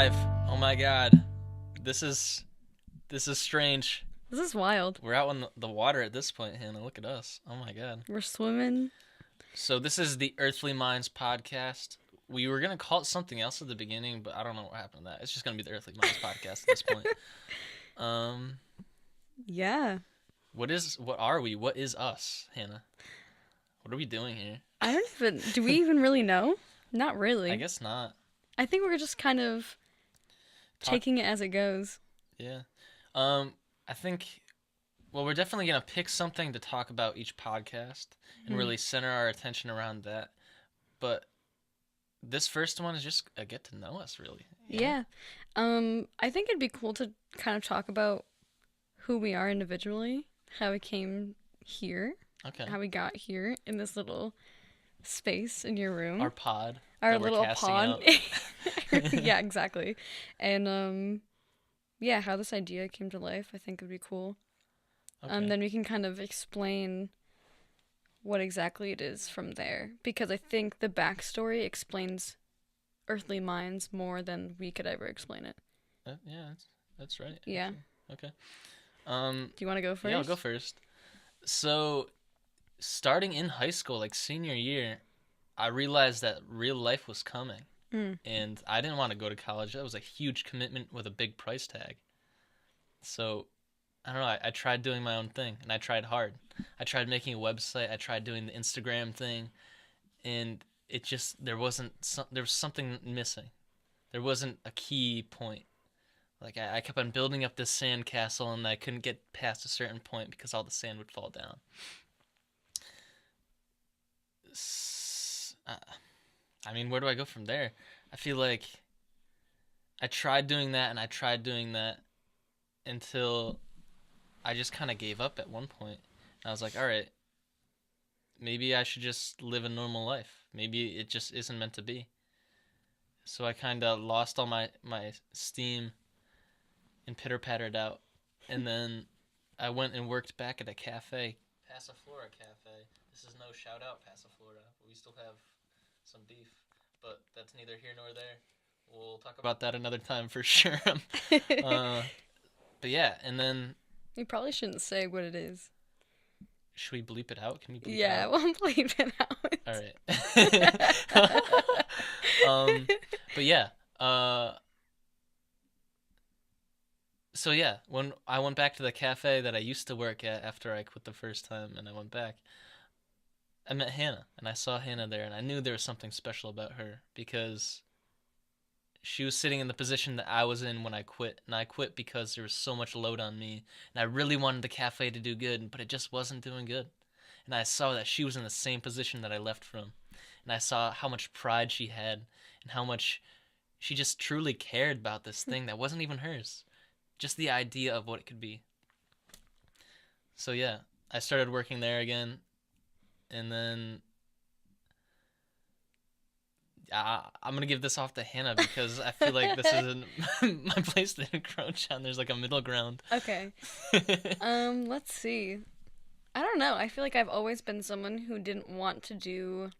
live. Oh my god. This is strange. This is wild. We're out on the water at this point, Hannah. Look at us. Oh my god. We're swimming. So this is the Earthly Minds podcast. We were gonna call it something else at the beginning, but I don't know what happened to that. It's just gonna be the Earthly Minds podcast at this point. Yeah. What are we? What is us, Hannah? What are we doing here? I don't even. Do we even really know? Not really. I guess not. I think we're just kind of taking it as it goes. Yeah. I think. Well, we're definitely gonna pick something to talk about each podcast and really center our attention around that. But this first one is just a get to know us, really. Yeah. I think it'd be cool to kind of talk about who we are individually, how we came here, how we got here in this little space in your room. Our pod. Our little pod. Yeah, exactly. And yeah, how this idea came to life, I think would be cool. Okay. Then we can kind of explain what exactly it is from there, because I think the backstory explains Earthly Minds more than we could ever explain it. Yeah, that's right. Yeah. Okay. Do you want to go first? Yeah, I'll go first. So, starting in high school, like senior year, I realized that real life was coming. And I didn't want to go to college. That was a huge commitment with a big price tag. So, I don't know, I tried doing my own thing, and I tried hard. I tried making a website, I tried doing the Instagram thing, and it just, there was something missing. There wasn't a key point. Like, I kept on building up this sand castle, and I couldn't get past a certain point because all the sand would fall down. I mean, where do I go from there? I feel like I tried doing that, and I tried doing that until I just kind of gave up at one point. And I was like, all right, maybe I should just live a normal life. Maybe it just isn't meant to be. So I kind of lost all my steam and pitter-pattered out. And then I went and worked back at a cafe, Passaflora Cafe. This is no shout-out, Passaflora. We still have some beef, but that's neither here nor there. We'll talk about that another time for sure. But yeah, and then... We probably shouldn't say what it is. Should we bleep it out? Can we bleep it out? Yeah, we'll bleep it out. All right. But yeah. So yeah, when I went back to the cafe that I used to work at after I quit the first time and I went back, I met Hannah, and I saw Hannah there, and I knew there was something special about her because she was sitting in the position that I was in when I quit, and I quit because there was so much load on me, and I really wanted the cafe to do good, but it just wasn't doing good. And I saw that she was in the same position that I left from, and I saw how much pride she had and how much she just truly cared about this thing that wasn't even hers, just the idea of what it could be. So yeah, I started working there again, and then I'm going to give this off to Hannah because I feel like this isn't my place to encroach on. There's like a middle ground. Okay. Let's see. I don't know. I feel like I've always been someone who didn't want to do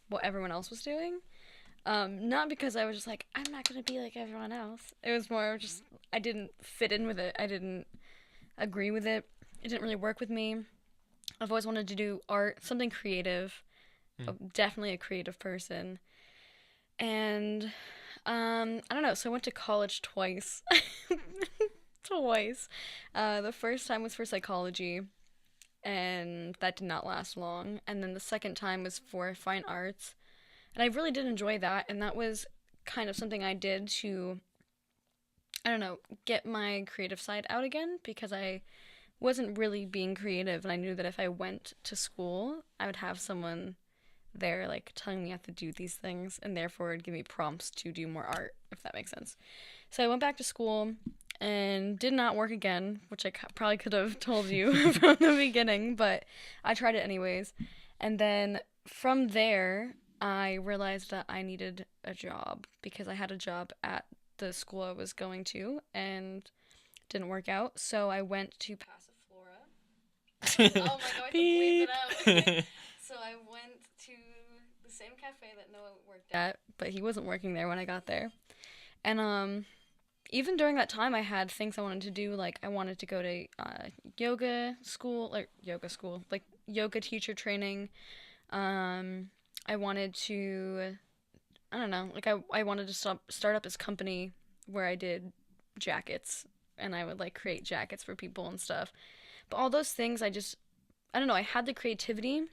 what everyone else was doing. Not because I was just like, I'm not going to be like everyone else. It was more just, I didn't fit in with it. I didn't agree with it. It didn't really work with me. I've always wanted to do art, something creative. Definitely a creative person. And, I don't know, so I went to college twice. Twice. The first time was for psychology, and that did not last long. And then the second time was for fine arts, and I really did enjoy that, and that was kind of something I did to, I don't know, get my creative side out again, because I wasn't really being creative, and I knew that if I went to school, I would have someone there like telling me how to do these things, and therefore it'd give me prompts to do more art, if that makes sense. So I went back to school and did not work again, which I probably could have told you from the beginning, but I tried it anyways. And then from there I realized that I needed a job, because I had a job at the school I was going to and didn't work out, so I went to Passaflora. Oh my god, I have to bleep it out. So I went to the same cafe that Noah worked at, but he wasn't working there when I got there. And even during that time, I had things I wanted to do. Like I wanted to go to yoga school, like yoga teacher training. Um, I wanted to, I don't know, like I wanted to start up this company where I did jackets and I would like create jackets for people and stuff. But all those things, I don't know, I had the creativity,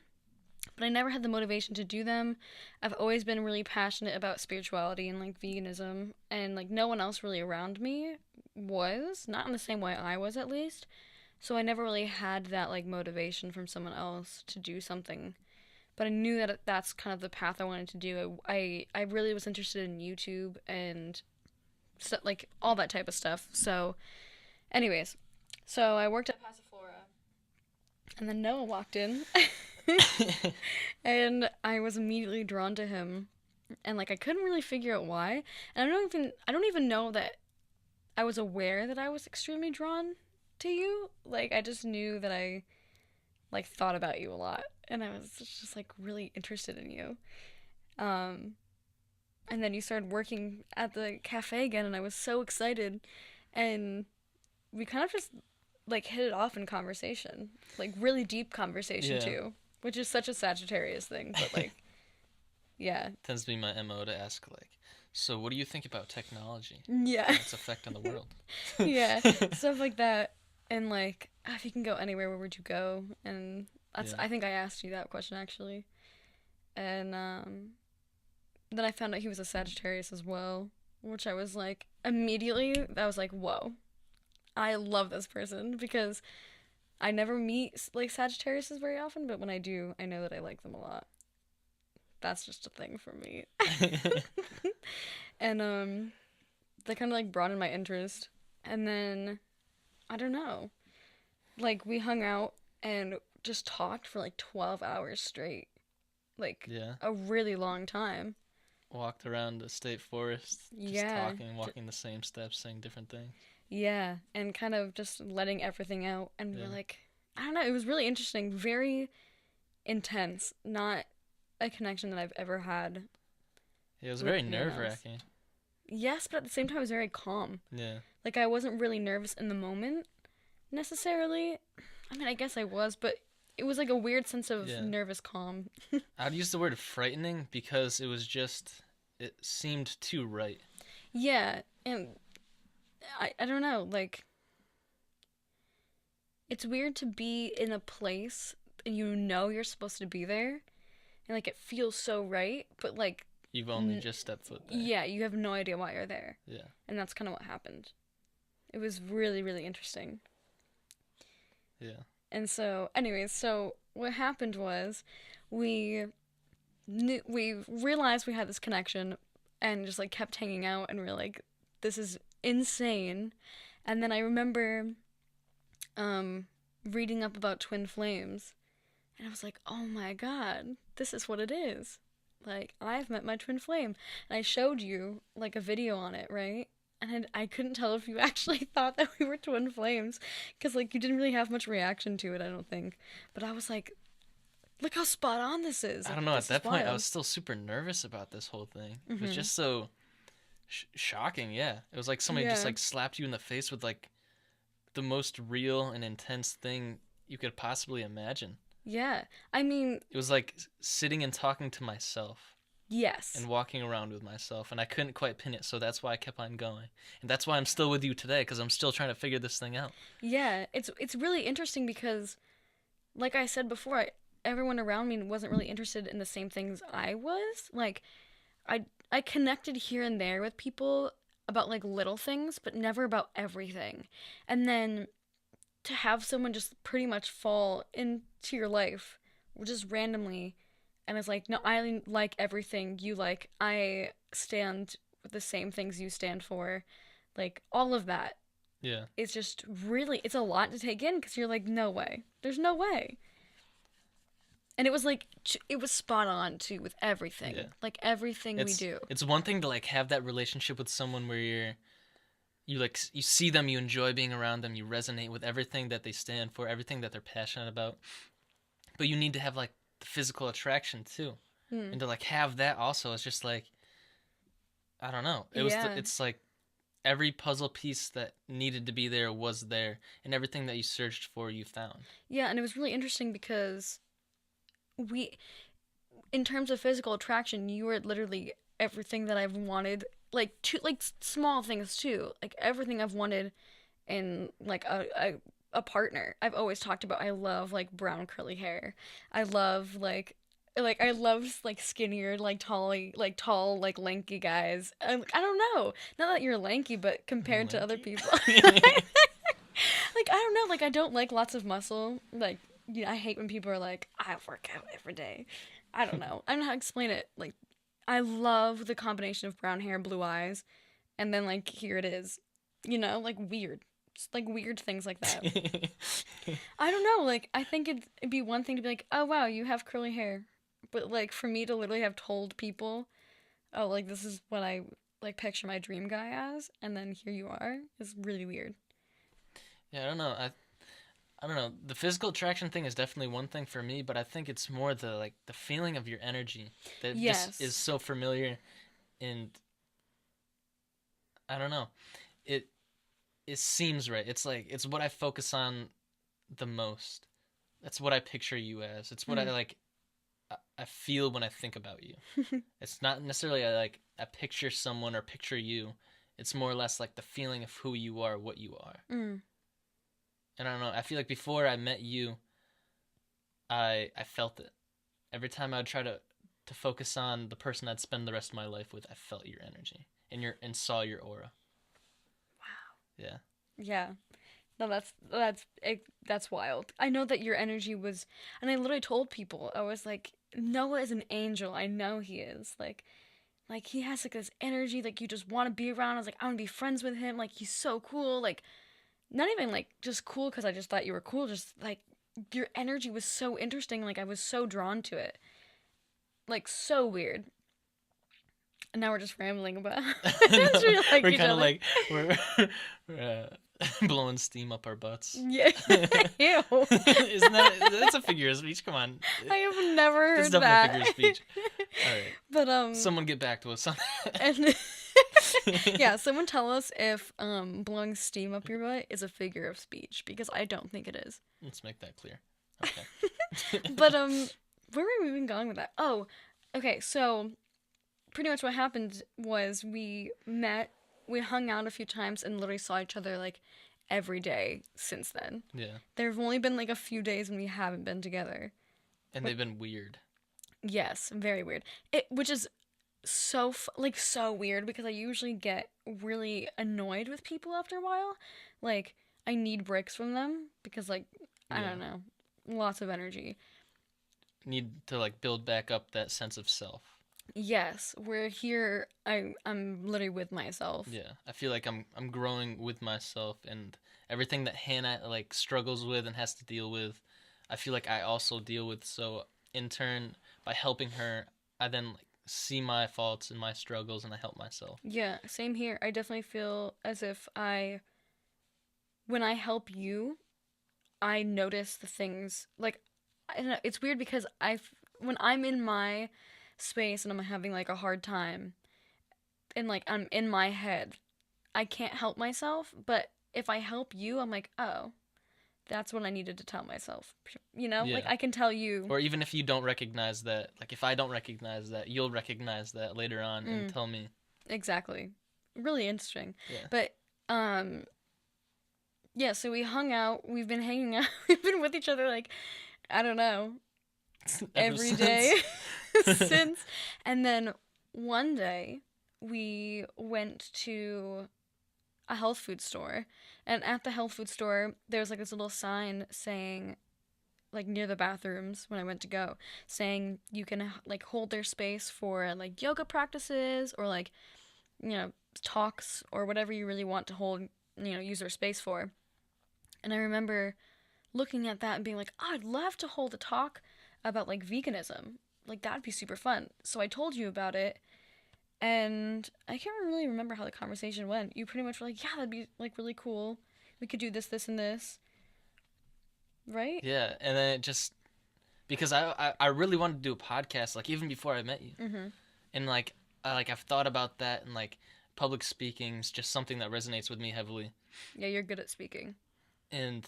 but I never had the motivation to do them. I've always been really passionate about spirituality and like veganism, and like no one else really around me was, not in the same way I was at least. So I never really had that like motivation from someone else to do something. But I knew that that's kind of the path I wanted to do. I really was interested in YouTube and so, like all that type of stuff. So, anyways, so I worked at Passiflora, and then Noah walked in. And I was immediately drawn to him, and like I couldn't really figure out why. And I don't even know that I was aware that I was extremely drawn to you. Like I just knew that I like thought about you a lot, and I was just like really interested in you. Um and then you started working at the cafe again, and I was so excited, and we kind of just like hit it off in conversation, like really deep conversation Yeah. too, which is such a Sagittarius thing, but like yeah. Tends to be my MO to ask, like, so what do you think about technology Yeah. and its effect on the world? Yeah, stuff like that. And like, if you can go anywhere, where would you go? And that's, Yeah. I think I asked you that question actually. And then I found out he was a Sagittarius as well, which I was like, immediately, I was like, whoa, I love this person, because I never meet like Sagittariuses very often, but when I do, I know that I like them a lot. That's just a thing for me. And that kind of like broadened my interest. And then I don't know, like we hung out and just talked for like 12 hours straight, like Yeah. a really long time. Walked around the state forest, just Yeah, talking, walking the same steps, saying different things. yeah, and kind of just letting everything out. And we're Yeah. like, I don't know, it was really interesting, very intense, not a connection that I've ever had It was with very anyone nerve else. wracking. Yes, but at the same time, it was very calm. Yeah. Like, I wasn't really nervous in the moment necessarily. I mean, I guess I was, but it was like a weird sense of Yeah. nervous calm. I'd use the word frightening because it was just, it seemed too right. Yeah, and I don't know, like, it's weird to be in a place and you know you're supposed to be there, and like it feels so right, but like, You've only just stepped foot there. yeah, you have no idea why you're there. Yeah. And that's kind of what happened. It was really, really interesting. Yeah. And so, anyways, so what happened was we we realized we had this connection, and just like kept hanging out, and we are like, this is insane. And then I remember um reading up about twin flames, and I was like, oh my god, this is what it is. Like, I've met my twin flame. And I showed you like a video on it, right? And I couldn't tell if you actually thought that we were twin flames, because like you didn't really have much reaction to it, I don't think. But I was like, look how spot on this is. I Like, don't know. At this is that point, I wild. was still super nervous about this whole thing. It was Mm-hmm. just so shocking. Yeah. It was like somebody just Yeah. like slapped you in the face with like the most real and intense thing you could possibly imagine. Yeah. I mean, It was like sitting and talking to myself yes. and walking around with myself, and I couldn't quite pin it, so that's why I kept on going. And that's why I'm still with you today, because I'm still trying to figure this thing out. Yeah. It's really interesting because, like I said before, everyone around me wasn't really interested in the same things I was. Like, I connected here and there with people about like little things, but never about everything. And then to have someone just pretty much fall into your life just randomly, and it's like, no, I like everything you like. I stand with the same things you stand for. Like all of that. Yeah. It's just really, it's a lot to take in, because you're like, no way. There's no way. And it was like, it was spot on too with everything. Yeah. Like everything we do. It's one thing to like have that relationship with someone where you like you see them, you enjoy being around them, you resonate with everything that they stand for, everything that they're passionate about. But you need to have like the physical attraction too. Hmm. And to like have that also, it's just like, I don't know. Yeah. It's like every puzzle piece that needed to be there was there, and everything that you searched for, you found. Yeah, and it was really interesting because we, in terms of physical attraction, you were literally everything that I've wanted. Like like small things too. Like everything I've wanted in like a partner. I've always talked about I love like brown curly hair. I love like I love like skinnier like tall like lanky guys. I don't know. Not that you're lanky, but compared to other Lanky? people, like I don't know. Like I don't like lots of muscle. Like I hate when people are like I work out every day. I don't know. I don't know how to explain it. Like I love the combination of brown hair, blue eyes, and then like here it is. Like weird. Just like weird things like that. I don't know. Like I think it'd be one thing to be like, oh wow, you have curly hair, but like for me to literally have told people, oh like this is what I like picture my dream guy as, and then here you are, is really weird. Yeah, I don't know. I don't know. The physical attraction thing is definitely one thing for me, but I think it's more the feeling of your energy that just is Yes. so familiar, and I don't know. It it seems right. It's like it's what I focus on the most. That's what I picture you as. It's what I Mm. like. I feel when I think about you. It's not necessarily I picture someone or picture you. It's more or less like the feeling of who you are, what you are. Mm. And I don't know. I feel like before I met you, I felt it. Every time I'd try to focus on the person I'd spend the rest of my life with, I felt your energy and saw your aura. Yeah. Yeah. No, that's wild. I know that your energy was, and I literally told people I was like, Noah is an angel. I know he is. Like he has like this energy like you just want to be around. I was like, I want to be friends with him. Like he's so cool. Like not even like just cool because I just thought you were cool. Just like your energy was so interesting. Like I was so drawn to it. Like so weird. And now we're just rambling about how No, much we like we're each kind of other. like we're, we're blowing steam up our butts. Yeah. Ew. Isn't that's a figure of speech? Come on, I have never that's heard definitely a that. figure of speech. All right, But someone get back to us on and that. yeah, someone tell us if blowing steam up your butt is a figure of speech because I don't think it is. Let's make that clear. Okay. But where were we even going with that? Oh, okay, so pretty much what happened was we met, we hung out a few times and literally saw each other like every day since then. Yeah, There have only been like a few days when we haven't been together. and they've been weird. Yes, very weird. Which is so like so weird because I usually get really annoyed with people after a while. Like I need breaks from them because like I Yeah, don't know, lots of energy. need to like build back up that sense of self. Yes, we're here. I'm literally with myself. Yeah, I feel like I'm growing with myself, and everything that Hannah like struggles with and has to deal with, I feel like I also deal with. So in turn, by helping her, I then like see my faults and my struggles, and I help myself. Yeah, same here. I definitely feel as if when I help you, I notice the things like I don't know, it's weird because when I'm in my space and I'm having like a hard time and like I'm in my head, I can't help myself, but if I help you, I'm like, "Oh, that's what I needed to tell myself." Like Yeah. I can tell you. Or even if you don't recognize that, like if I don't recognize that, you'll recognize that later on and Mm, tell me. exactly. Really interesting. Yeah. But yeah, so we hung out, we've been hanging out, we've been with each other like I don't know, Ever every day since. since. And then one day we went to a health food store. And at the health food store, there's like this little sign saying, like near the bathrooms when I went to go, saying you can like hold their space for like yoga practices or like, you know, talks or whatever you really want to hold, use their space for. And I remember looking at that and being like, oh, I'd love to hold a talk about like veganism. Like that'd be super fun. So I told you about it, and I can't really remember how the conversation went. You pretty much were like, yeah, that'd be like really cool. We could do this, this, and this, right? Yeah, and then it just because I really wanted to do a podcast like even before I met you. Mm-hmm. And like I've thought about that and like public speaking is just something that resonates with me heavily, Yeah, you're good at speaking. and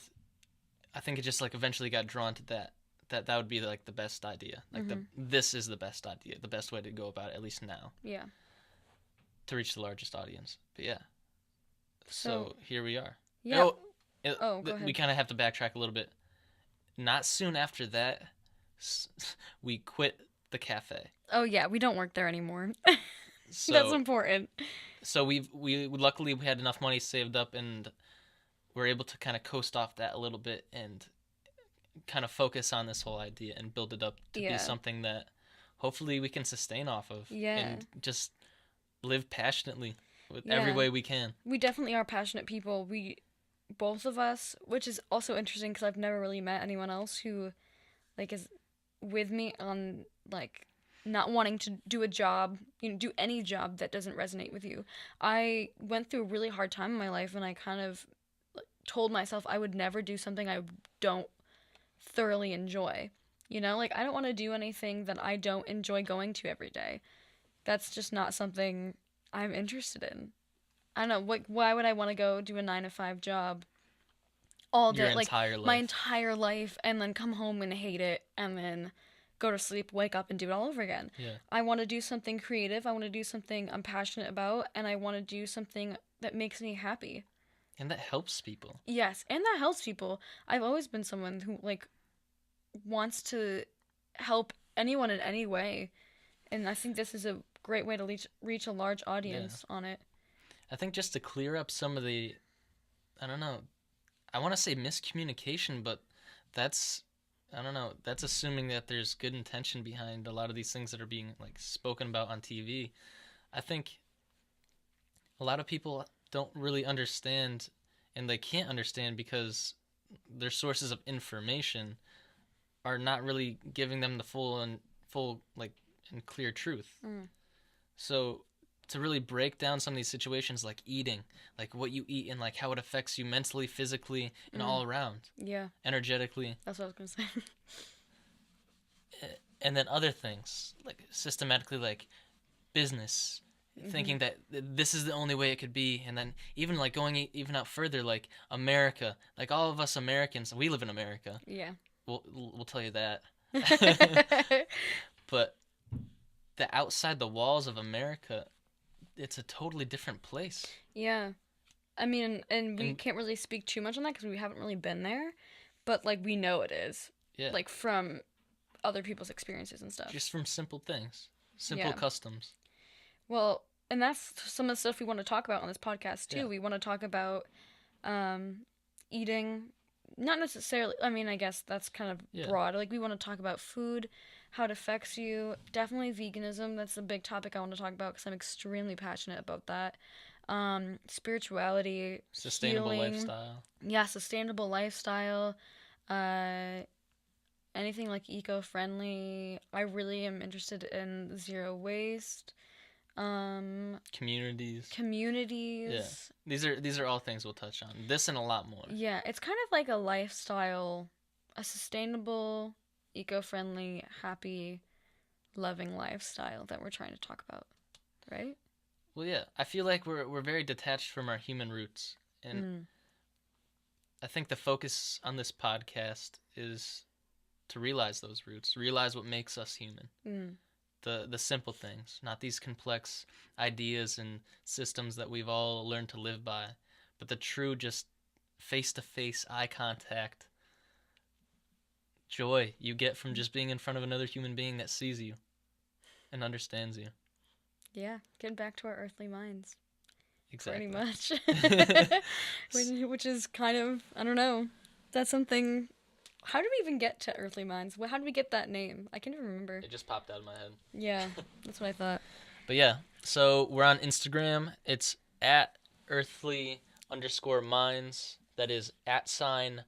I think it just like eventually got drawn to that. That would be like the best idea. Like Mm-hmm. this is the best idea, the best way to go about it, at least now, Yeah. to reach the largest audience. But yeah, So, so here we are. yeah. Oh, Oh, go we ahead. kind of have to backtrack a little bit. Not soon after that, we quit the cafe. Oh, yeah, we don't work there anymore. That's So important. we luckily we had enough money saved up, and we're able to kind of coast off that a little bit and kind of focus on this whole idea and build it up to be Yeah. something that hopefully we can sustain off of Yeah. and just live passionately with every Yeah. way we can. We definitely are passionate people. Both of us, which is also interesting because I've never really met anyone else who, like, is with me on, like, not wanting to do a job, do any job that doesn't resonate with you. I went through a really hard time in my life and I kind of told myself I would never do something I don't thoroughly enjoy. Like, I don't want to do anything that I don't enjoy going to every day. That's just not something I'm interested in. I don't know, why would I want to go do a 9 to 5 job all Your day, like entire my life. entire life, and then come home and hate it, and then go to sleep, wake up, and do it all over again? Yeah. I want to do something creative. I want to do something I'm passionate about, and I want to do something that makes me happy. And that helps people. Yes, and that helps people. I've always been someone who like wants to help anyone in any way, and I think this is a great way to reach a large Yeah. audience on it. I think just to clear up some of the, I don't know, I want to say miscommunication, but that's, I don't know, that's assuming that there's good intention behind a lot of these things that are being like spoken about on TV. I think a lot of people don't really understand, and they can't understand because their sources of information are not really giving them the full like and clear truth. Mm. So to really break down some of these situations like eating, like what you eat and like how it affects you mentally, physically, and Mm. all around, Yeah, energetically, that's what I was gonna say. and then other things like systematically, like business, Hmm. thinking that this is the only way it could be, and then even like going even out further, like America, like all of us Americans, we live in America. Yeah. We'll tell you that. But the outside the walls of America, it's a totally different place. Yeah. I mean, and we And can't really speak too much on that because we haven't really been there, but like we know it is, yeah, like from other people's experiences and stuff. just from simple things, simple Yeah. customs. Well, and that's some of the stuff we want to talk about on this podcast Yeah, too. We want to talk about um, eating, not necessarily. I mean, I guess that's kind of yeah, broad. Like we want to talk about food, how it affects you. Definitely veganism. That's a big topic I want to talk about because I'm extremely passionate about that. Spirituality, sustainable healing, lifestyle. yeah, sustainable lifestyle. Uh, Anything like eco-friendly. I really am interested in zero waste. Communities. Yeah, Communities. these are all things we'll touch on. This and a lot more. Yeah, it's kind of like a lifestyle, a sustainable, eco-friendly, happy, loving lifestyle that we're trying to talk about, right? Well, yeah, I feel like we're very detached from our human roots, and Mm. I think the focus on this podcast is to realize those roots, realize what makes us human. Mm. The simple things, not these complex ideas and systems that we've all learned to live by, but the true just face to face eye contact joy you get from just being in front of another human being that sees you and understands you. Yeah, getting back to our earthly minds, pretty Exactly. much. Which is kind of, I don't know. That's something. How did we even get to earthly minds? How did we get that name? I can't even remember. It just popped out of my head. Yeah, that's what I thought. But yeah, so we're on Instagram. It's at earthly_minds. That is at sign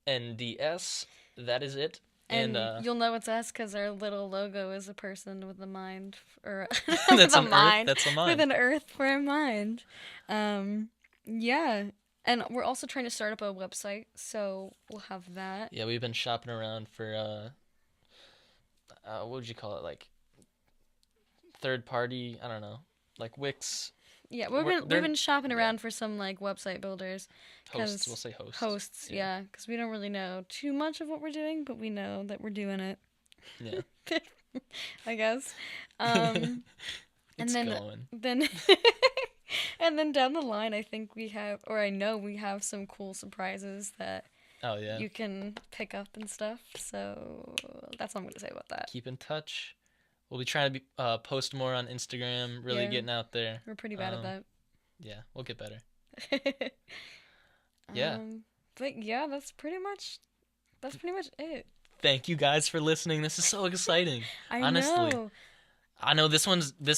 EARTHLY_MINDS. That is it. And And you'll know it's us because our little logo is a person with a mind, or with that's a an earth. mind, That's a with mind. an earth for a mind. Yeah. And we're also trying to start up a website, so we'll have that. Yeah, we've been shopping around for what would you call it? Like third party. I don't know. Like Wix. Yeah, we've They're been shopping yeah, around for some like website builders, hosts. We'll cause say hosts. hosts, Yeah. yeah, cause we don't really know too much of what we're doing, but we know that we're doing it. Yeah. I guess. Um, and It's then going. then and then down the line, I think we have, or I know we have some cool surprises that Oh yeah. you can pick up and stuff. So that's all I'm gonna say about that. Keep in touch. We'll be trying to post more on Instagram. Really Yeah, getting out there. we're pretty bad Um, at yeah, we'll get better. that. Yeah. But yeah, that's pretty much it. Thank you guys for listening. This is so exciting. I Honestly. know. I know this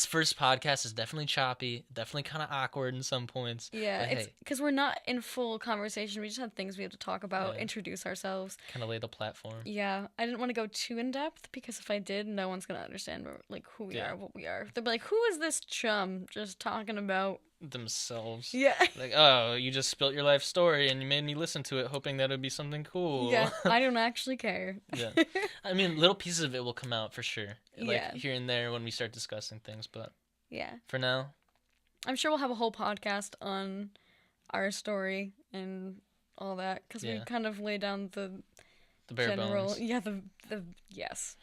first podcast is definitely choppy, definitely kind of awkward in some points. Yeah, But it's hey, because we're not in full conversation. We just have things we have to talk about, yeah, introduce ourselves. kind of lay the platform. Yeah, I didn't want to go too in depth because if I did, no one's gonna understand like who we Yeah. are, what we are. They'll be like, "Who is this chum just talking about?" Themselves. Yeah, Like, oh, you just spilt your life story and you made me listen to it, hoping that it would be something cool. yeah. I don't actually care. Yeah. I mean, little pieces of it will come out for sure. Like Yeah, here and there when we start discussing things, but yeah. for now, I'm sure we'll have a whole podcast on our story and all that because we yeah, kind of lay down the the bare general. bones. Yeah, the yes.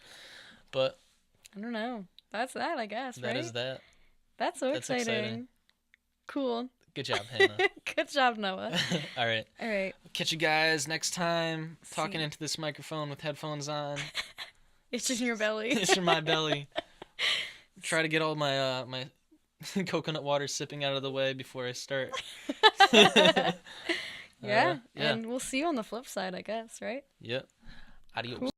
But I don't know. That's that, I guess. that Right? is that. That's so That's exciting. exciting. Cool. Good job, Hannah. Good job, Noah. All right. All right. Catch you guys next time. Talking See. into this microphone with headphones on. It's in your belly. It's from my belly. Try to get all my my coconut water sipping out of the way before I start. Yeah, Yeah. and we'll see you on the flip side, I guess, right? Yep. Adios.